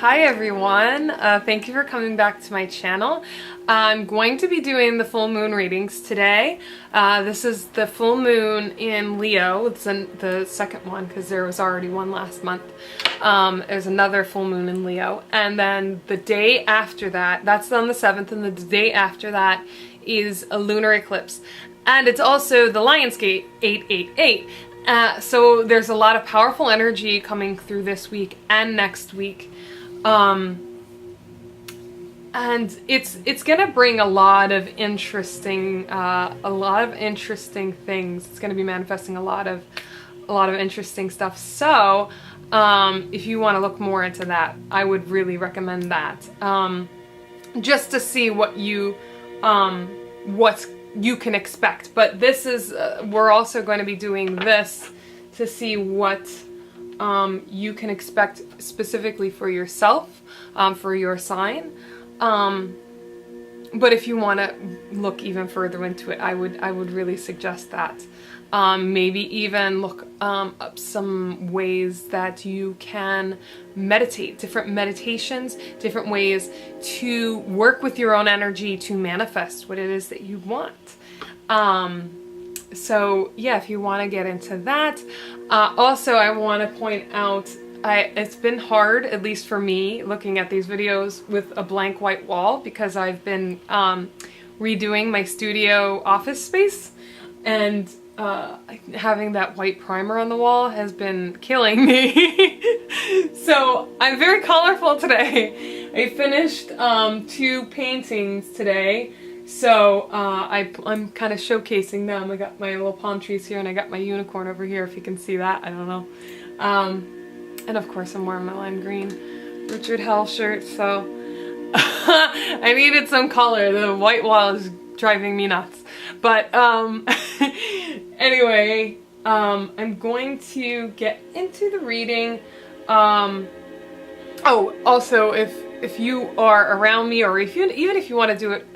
Hi everyone, thank you for coming back to my channel. I'm going to be doing the full moon readings today. This is the full moon in Leo. It's the second one because there was already one last month. There's another full moon in Leo. And then the day after that, that's on the 7th, and the day after that is a lunar eclipse. And it's also the Lionsgate 888. So there's a lot of powerful energy coming through this week and next week. And it's gonna bring a lot of interesting things. It's gonna be manifesting a lot of interesting stuff. So if you want to look more into that, I would really recommend that. Just to see what you can expect. But this is we're also going to be doing this to see what you can expect specifically for yourself, for your sign. But if you want to look even further into it, I would really suggest that. Maybe even look up some ways that you can meditate, different meditations, different ways to work with your own energy to manifest what it is that you want. So yeah, if you want to get into that. Also, I want to point out, it's been hard, at least for me, looking at these videos with a blank white wall, because I've been redoing my studio office space, and having that white primer on the wall has been killing me. So I'm very colorful today. I finished 2 paintings today. So I'm kind of showcasing them. I got my little palm trees here, and I got my unicorn over here, if you can see that. I don't know. And of course I'm wearing my lime green Richard Hell shirt, so I needed some color. The white wall is driving me nuts. But anyway, I'm going to get into the reading. Oh, also, if you are around me, or even if you want to do it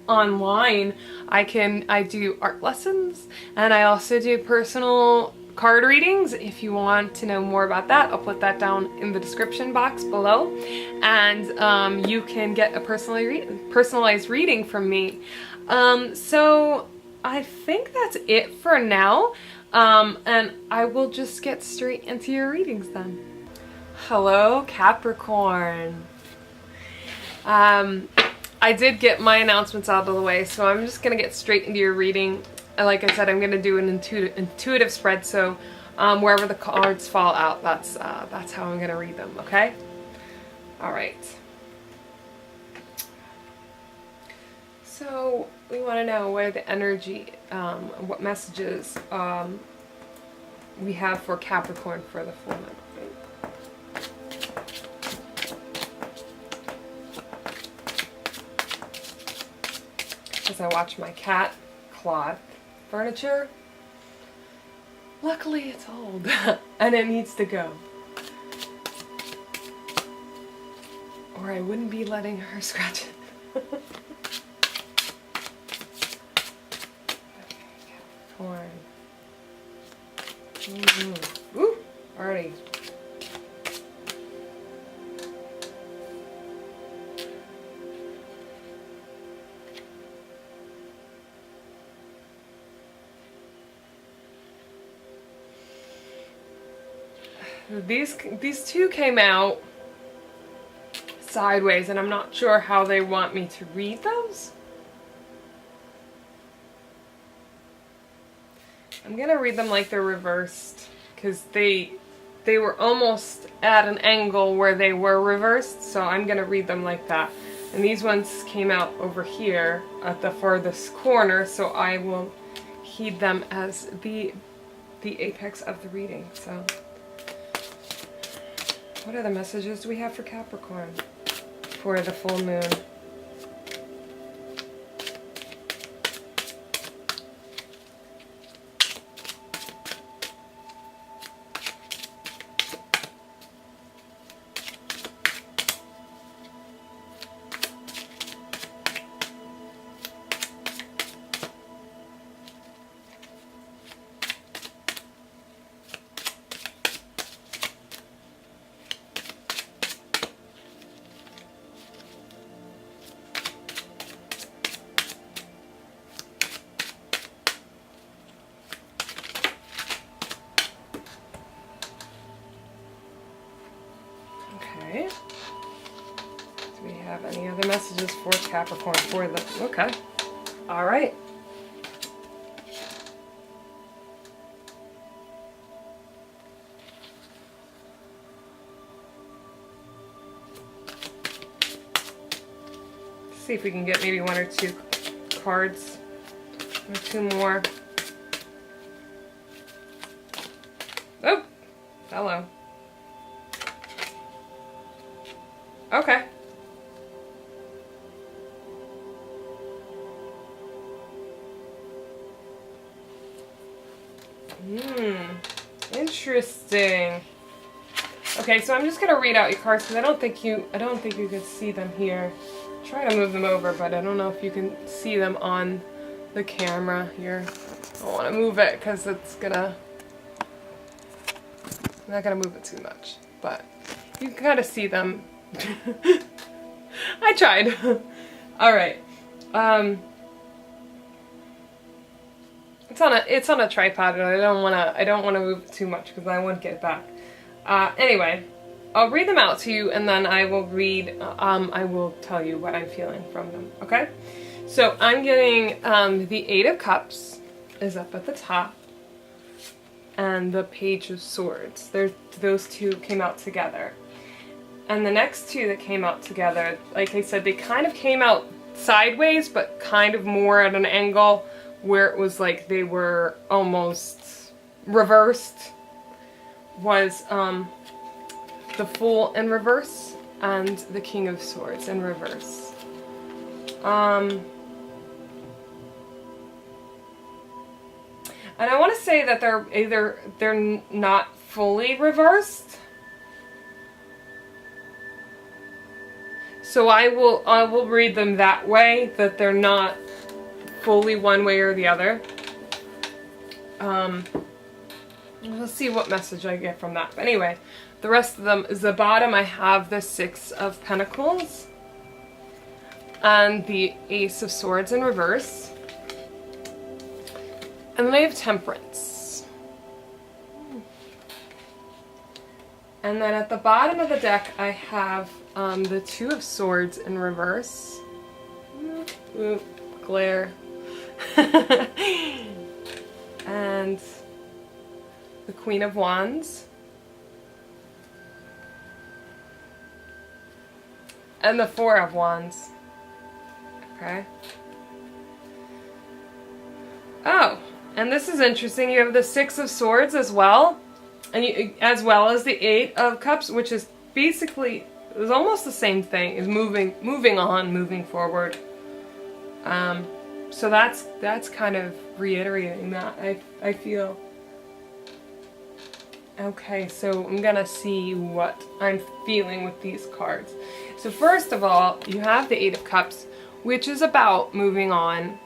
online, I do art lessons, and I also do personal card readings. If you want to know more about that, I'll put that down in the description box below, and you can get a personalized reading from me. So I think that's it for now, and I will just get straight into your readings then. Hello, Capricorn. I did get my announcements out of the way, so I'm just going to get straight into your reading. Like I said, I'm going to do an intuitive spread, so wherever the cards fall out, that's how I'm going to read them, okay? Alright. So, we want to know where the energy, what messages we have for Capricorn for the full moon. As I watch my cat cloth furniture. Luckily it's old and it needs to go, or I wouldn't be letting her scratch it. Capricorn. Ooh, already. These two came out sideways, and I'm not sure how they want me to read those. I'm gonna read them like they're reversed, because they were almost at an angle where they were reversed, so I'm gonna read them like that. And these ones came out over here at the farthest corner, so I will heed them as the apex of the reading. So what other messages do we have for Capricorn for the full moon? Okay. Do we have any other messages for Capricorn for the... Okay. All right. See if we can get maybe one or two cards, or two more. Oh, hello. Okay. Interesting. Okay, so I'm just gonna read out your cards because I don't think you can see them here. Try to move them over, but I don't know if you can see them on the camera here. I don't want to move it because it's gonna... I'm not gonna move it too much, but you can kind of see them. I tried. All right. It's on a tripod, and I don't wanna move it too much because I won't get it back. Anyway. I'll read them out to you, and then I will I will tell you what I'm feeling from them, okay? So I'm getting the Eight of Cups is up at the top, and the Page of Swords. Those two came out together. And the next two that came out together, like I said, they kind of came out sideways, but kind of more at an angle where it was like they were almost reversed, was the Fool in reverse and the King of Swords in reverse. And I want to say that they're not fully reversed. So I will read them that way, that they're not fully one way or the other. We'll see what message I get from that. But anyway, the rest of them is the bottom. I have the Six of Pentacles and the Ace of Swords in reverse. And then I have Temperance. And then at the bottom of the deck, I have the Two of Swords in reverse. Ooh, glare. And the Queen of Wands. And the Four of Wands. Okay. Oh, and this is interesting. You have the Six of Swords as well. And as well as the Eight of Cups, which is basically, it's almost the same thing, is moving on, moving forward. So that's kind of reiterating that, I feel. Okay, so I'm gonna see what I'm feeling with these cards. So first of all, you have the Eight of Cups, which is about moving on.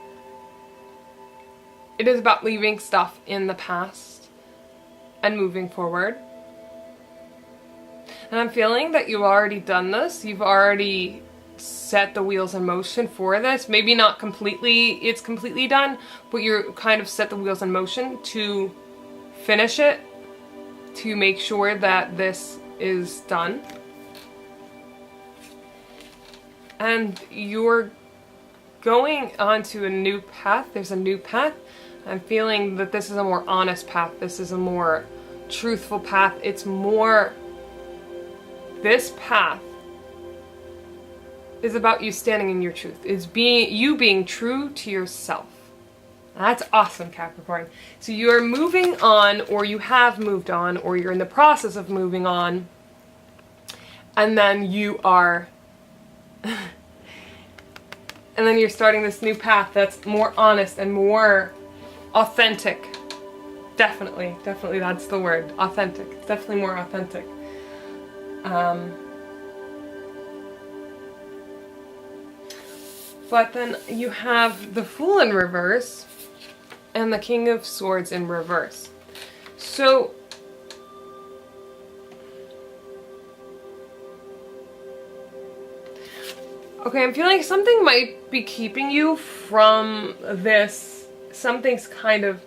It is about leaving stuff in the past and moving forward. And I'm feeling that you've already done this. You've already set the wheels in motion for this. Maybe not completely, it's completely done, but you're kind of set the wheels in motion to finish it, to make sure that this is done. And you're going onto a new path. There's a new path. I'm feeling that this is a more honest path. This is a more truthful path. It's more, this path is about you standing in your truth. It's being true to yourself. That's awesome, Capricorn. So you're moving on, or you have moved on, or you're in the process of moving on. And then you are, and then you're starting this new path that's more honest and more authentic. Definitely that's the word. Authentic. It's definitely more authentic. But then you have the Fool in reverse and the King of Swords in reverse. So okay, I'm feeling something might be keeping you from this. Something's kind of,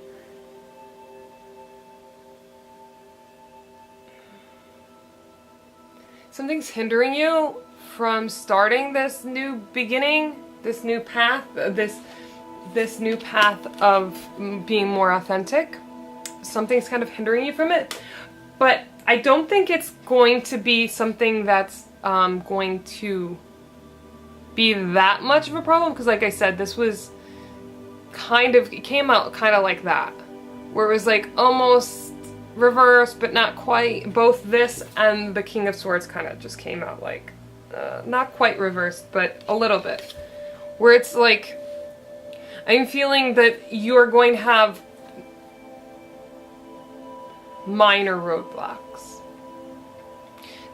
something's hindering you from starting this new beginning, this new path, this new path of being more authentic. Something's kind of hindering you from it. But I don't think it's going to be something that's going to be that much of a problem, because like I said, this was kind of, it came out kind of like that, where it was like almost reversed but not quite. Both this and the King of Swords kind of just came out like not quite reversed, but a little bit, where it's like I'm feeling that you're going to have minor roadblocks.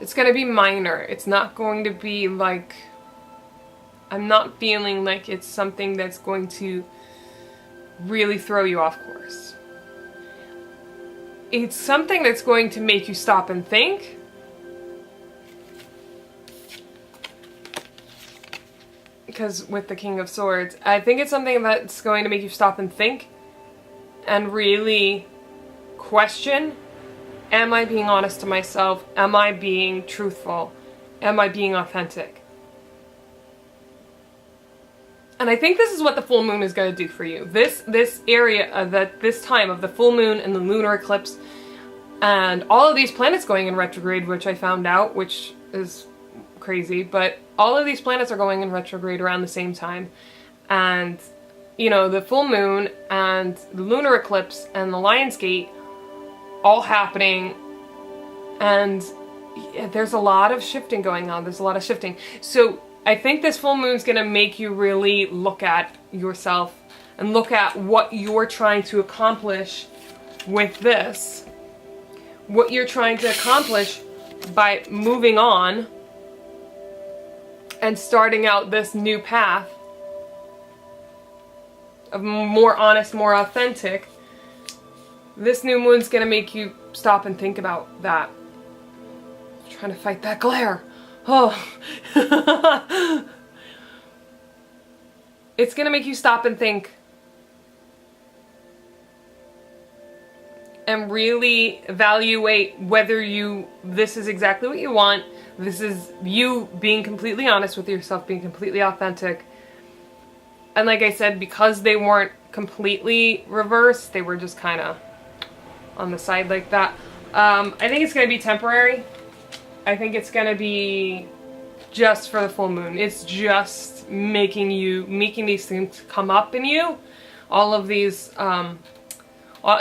It's going to be minor. It's not going to be like, I'm not feeling like it's something that's going to really throw you off course. It's something that's going to make you stop and think. Because with the King of Swords, I think it's something that's going to make you stop and think and really question, am I being honest to myself? Am I being truthful? Am I being authentic? And I think this is what the full moon is going to do for you. This area, this time of the full moon and the lunar eclipse, and all of these planets going in retrograde, which I found out, which is crazy, but all of these planets are going in retrograde around the same time. And, you know, the full moon and the lunar eclipse and the Lion's Gate all happening, and there's a lot of shifting going on. There's a lot of shifting. So I think this full moon's gonna make you really look at yourself and look at what you're trying to accomplish with this. What you're trying to accomplish by moving on and starting out this new path of more honest, more authentic. This new moon's gonna make you stop and think about that. I'm trying to fight that glare. Oh. It's gonna make you stop and think. And really evaluate whether this is exactly what you want. This is you being completely honest with yourself, being completely authentic. And like I said, because they weren't completely reversed, they were just kind of on the side like that. I think it's going to be temporary. I think it's going to be just for the full moon. It's just making these things come up in you. All of these, all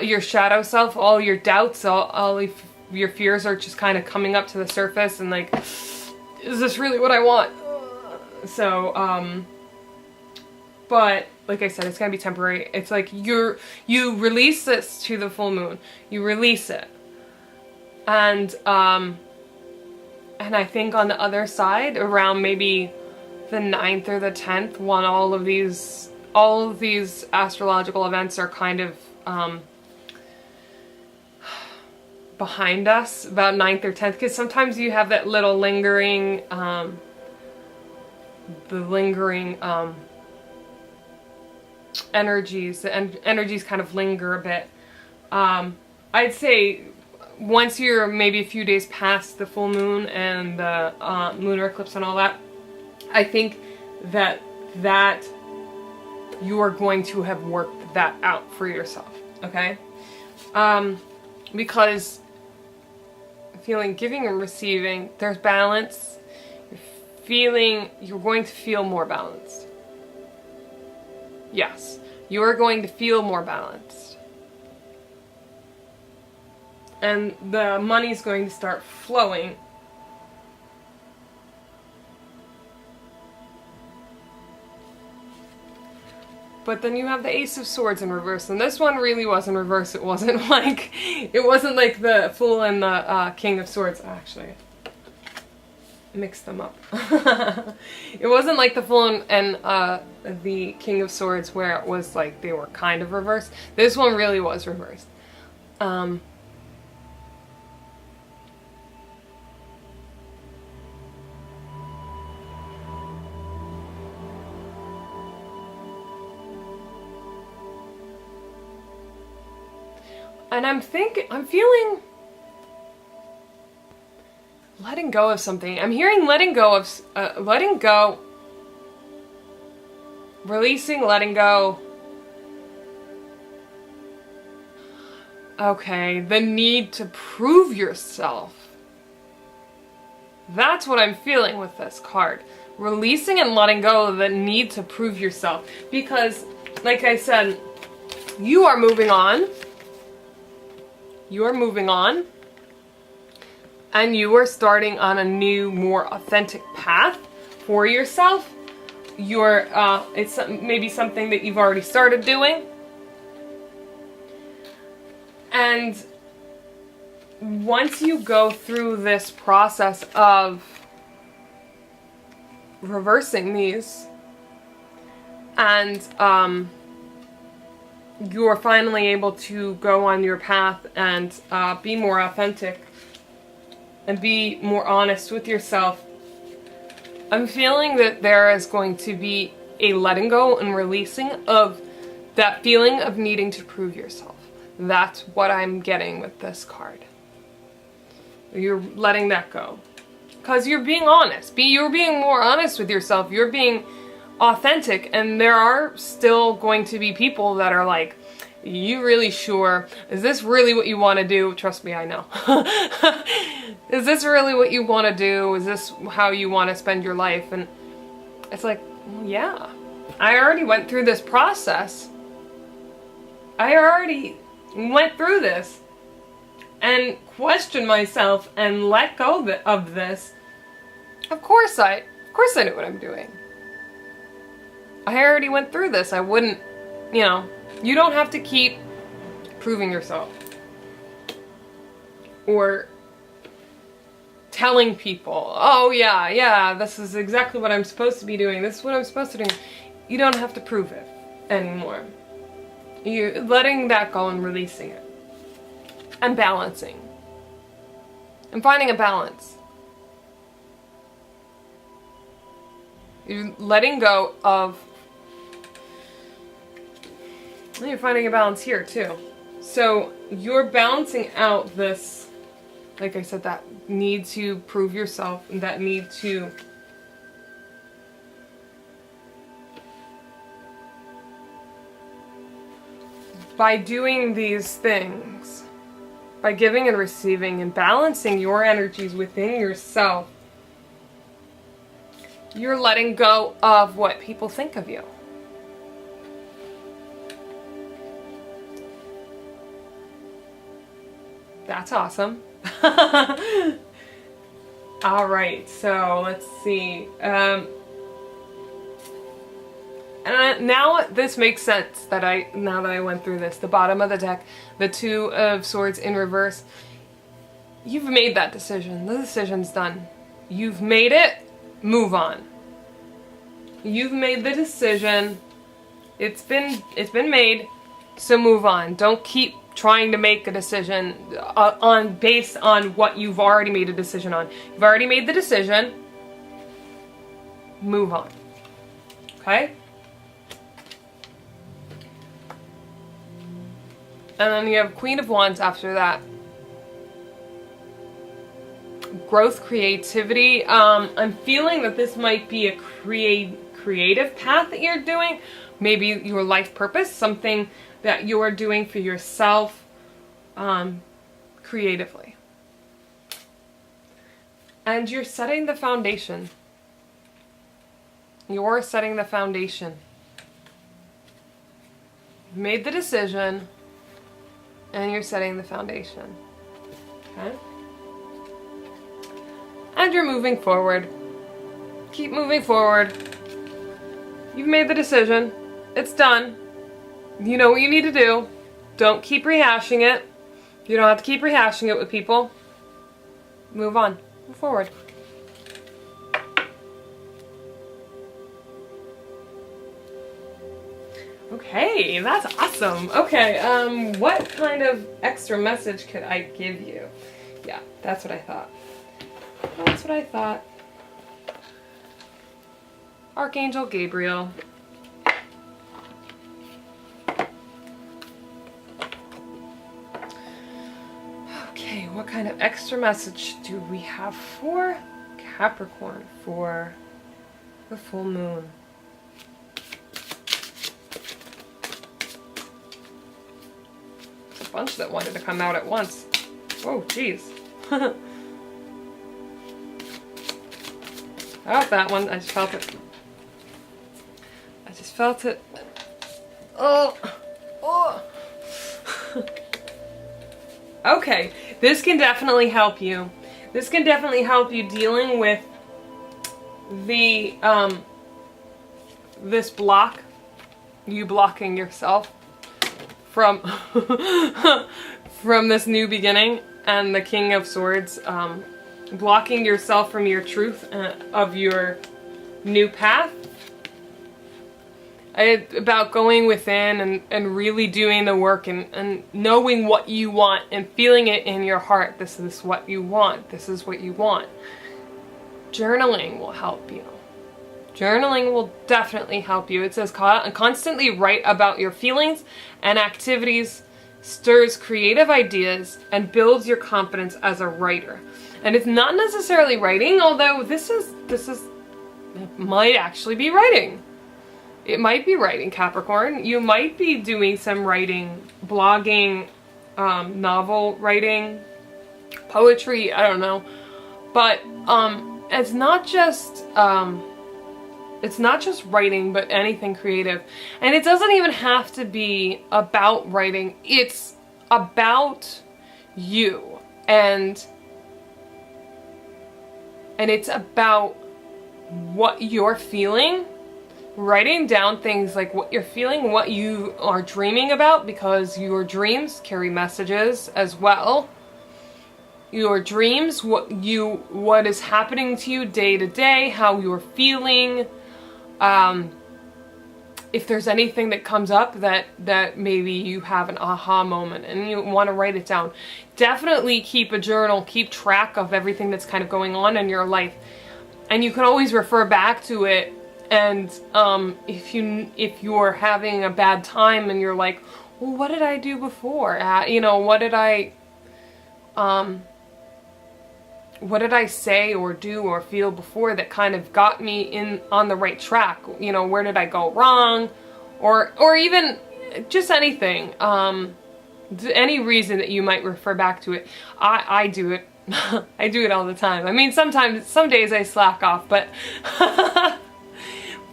your shadow self, all your doubts, all of your fears are just kind of coming up to the surface and like, is this really what I want? So, but like I said, it's gonna be temporary. It's like you release this to the full moon. You release it. And I think on the other side, around maybe the 9th or the 10th, when all of these astrological events are kind of behind us, about 9th or 10th, because sometimes you have that little lingering, energies. The energies kind of linger a bit. I'd say once you're maybe a few days past the full moon and the lunar eclipse and all that, I think that you are going to have worked that out for yourself, okay? Because feeling giving and receiving, there's balance. You're going to feel more balanced. Yes, you are going to feel more balanced. And the money's going to start flowing. But then you have the Ace of Swords in reverse, and this one really was in reverse. It wasn't like the Fool and the King of Swords. Actually, mix them up. It wasn't like the Fool and the King of Swords, where it was like they were kind of reversed. This one really was reversed. And I'm feeling letting go of something. I'm hearing letting go of, letting go, releasing, letting go. Okay, the need to prove yourself. That's what I'm feeling with this card. Releasing and letting go of the need to prove yourself. Because, like I said, you are moving on. You are moving on. And you are starting on a new, more authentic path for yourself. It's maybe something that you've already started doing. And once you go through this process of reversing these, and you're finally able to go on your path and be more authentic and be more honest with yourself, I'm feeling that there is going to be a letting go and releasing of that feeling of needing to prove yourself. That's what I'm getting with this card. You're letting that go. Because you're being honest. You're being more honest with yourself. You're being authentic. And there are still going to be people that are like, you really sure? Is this really what you want to do? Trust me, I know. Is this really what you want to do? Is this how you want to spend your life? And it's like, well, yeah. I already went through this process. I already went through this and questioned myself and let go of this. Of course I knew what I'm doing. I already went through this. I wouldn't, you don't have to keep proving yourself or telling people, oh yeah, this is exactly what I'm supposed to be doing. This is what I'm supposed to do. You don't have to prove it anymore. You're letting that go and releasing it. And balancing. And finding a balance. You're letting go of... You're finding a balance here too. So you're balancing out this, like I said, that need to prove yourself and that need to... By doing these things, by giving and receiving and balancing your energies within yourself, you're letting go of what people think of you. That's awesome. All right, so let's see. And now this makes sense now that I went through this. The bottom of the deck, the Two of Swords in reverse. You've made that decision. The decision's done. You've made it. Move on. You've made the decision. It's been made. So move on. Don't keep trying to make a decision based on what you've already made a decision on. You've already made the decision. Move on. Okay? And then you have Queen of Wands after that. Growth, creativity. I'm feeling that this might be a creative path that you're doing. Maybe your life purpose, something that you're doing for yourself creatively. And you're setting the foundation. You're setting the foundation. You've made the decision. And you're setting the foundation. Okay? And you're moving forward. Keep moving forward. You've made the decision. It's done. You know what you need to do. Don't keep rehashing it. You don't have to keep rehashing it with people. Move on. Move forward. Okay, that's awesome. Okay, what kind of extra message could I give you? Yeah, that's what I thought. That's what I thought. Archangel Gabriel. Okay, what what kind of extra message do we have for Capricorn for the full moon? There's a bunch that wanted to come out at once. Whoa, jeez. Oh, that one. I just felt it. I just felt it. Oh. Oh. Okay. This can definitely help you. This can definitely help you dealing with the, this block. You blocking yourself from, from this new beginning. And the King of Swords, blocking yourself from your truth of your new path. About going within and really doing the work and knowing what you want and feeling it in your heart. This is what you want. This is what you want. Journaling will help you. Journaling will definitely help you. It says constantly write about your feelings and activities, stirs creative ideas, and builds your confidence as a writer. And it's not necessarily writing, although this is it might actually be writing. It might be writing, Capricorn. You might be doing some writing, blogging, novel writing, poetry, I don't know. But it's not just writing, but anything creative. And it doesn't even have to be about writing. It's about you. And it's about what you're feeling. Writing down things like what you're feeling, what you are dreaming about, because your dreams carry messages as well. Your dreams, what is happening to you day to day, how you're feeling. If there's anything that comes up that maybe you have an aha moment and you want to write it down. Definitely keep a journal, keep track of everything that's kind of going on in your life. And you can always refer back to it. And if you're having a bad time and you're like, well, what did I do before? You know, what did I say or do or feel before that kind of got me on the right track? You know, where did I go wrong? Or even just anything. Any reason that you might refer back to it. I do it. I do it all the time. I mean, some days I slack off, but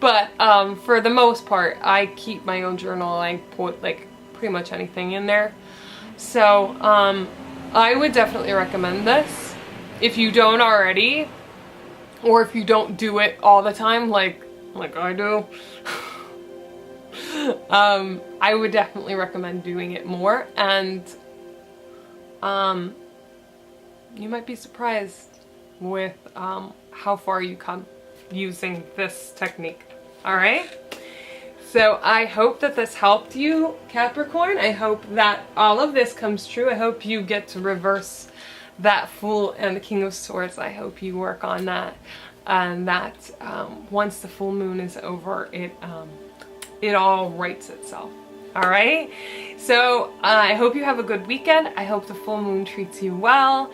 but for the most part, I keep my own journal. I put like pretty much anything in there. So I would definitely recommend this if you don't already, or if you don't do it all the time like I do. I would definitely recommend doing it more, and you might be surprised with how far you come using this technique. Alright? So I hope that this helped you, Capricorn. I hope that all of this comes true. I hope you get to reverse that Fool and the King of Swords. I hope you work on that, and that once the full moon is over, it all rights itself. Alright? So I hope you have a good weekend. I hope the full moon treats you well.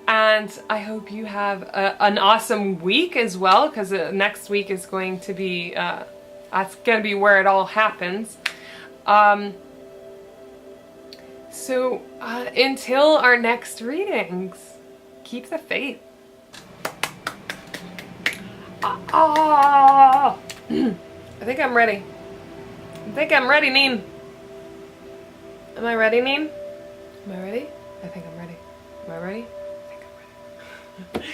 And I hope you have an awesome week as well, because next week is going to be, that's going to be where it all happens. So until our next readings, keep the faith. I think I'm ready. I think I'm ready, Neen. Am I ready, Neen? Am I ready? I think I'm ready. Am I ready? I think I'm ready.